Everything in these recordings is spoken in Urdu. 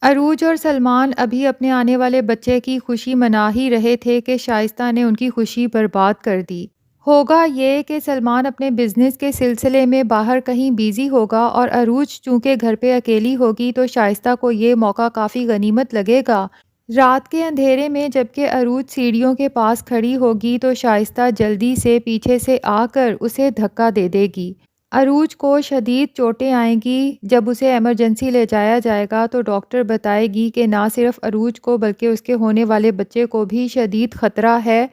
عروج اور سلمان ابھی اپنے آنے والے بچے کی خوشی منا ہی رہے تھے کہ شائستہ نے ان کی خوشی برباد کر دی۔ ہوگا یہ کہ سلمان اپنے بزنس کے سلسلے میں باہر کہیں بیزی ہوگا اور عروج چونکہ گھر پہ اکیلی ہوگی تو شائستہ کو یہ موقع کافی غنیمت لگے گا۔ رات کے اندھیرے میں جب کہ عروج سیڑھیوں کے پاس کھڑی ہوگی تو شائستہ جلدی سے پیچھے سے آ کر اسے دھکا دے دے گی۔ عروج کو شدید چوٹیں آئیں گی۔ جب اسے ایمرجنسی لے جایا جائے گا تو ڈاکٹر بتائے گی کہ نہ صرف عروج کو بلکہ اس کے ہونے والے بچے کو بھی شدید خطرہ ہے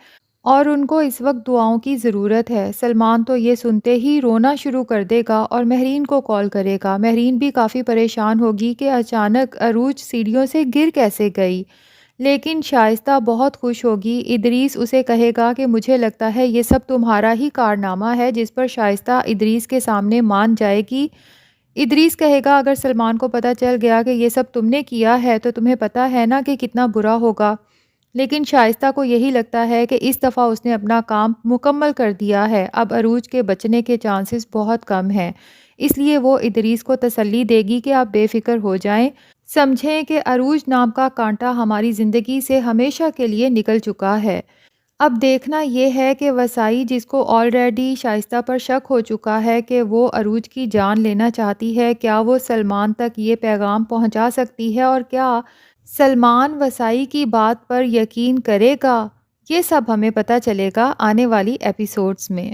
اور ان کو اس وقت دعاؤں کی ضرورت ہے۔ سلمان تو یہ سنتے ہی رونا شروع کر دے گا اور مہرین کو کال کرے گا۔ مہرین بھی کافی پریشان ہوگی کہ اچانک عروج سیڑھیوں سے گر کیسے گئی، لیکن شائستہ بہت خوش ہوگی۔ ادریس اسے کہے گا کہ مجھے لگتا ہے یہ سب تمہارا ہی کارنامہ ہے، جس پر شائستہ ادریس کے سامنے مان جائے گی۔ ادریس کہے گا اگر سلمان کو پتہ چل گیا کہ یہ سب تم نے کیا ہے تو تمہیں پتہ ہے نا کہ کتنا برا ہوگا، لیکن شائستہ کو یہی لگتا ہے کہ اس دفعہ اس نے اپنا کام مکمل کر دیا ہے، اب عروج کے بچنے کے چانسز بہت کم ہیں، اس لیے وہ ادریس کو تسلی دے گی کہ آپ بے فکر ہو جائیں، سمجھیں کہ عروج نام کا کانٹا ہماری زندگی سے ہمیشہ کے لیے نکل چکا ہے۔ اب دیکھنا یہ ہے کہ وسائی، جس کو آلریڈی شائستہ پر شک ہو چکا ہے کہ وہ عروج کی جان لینا چاہتی ہے، کیا وہ سلمان تک یہ پیغام پہنچا سکتی ہے اور کیا سلمان وسائی کی بات پر یقین کرے گا؟ یہ سب ہمیں پتہ چلے گا آنے والی ایپیسوڈز میں۔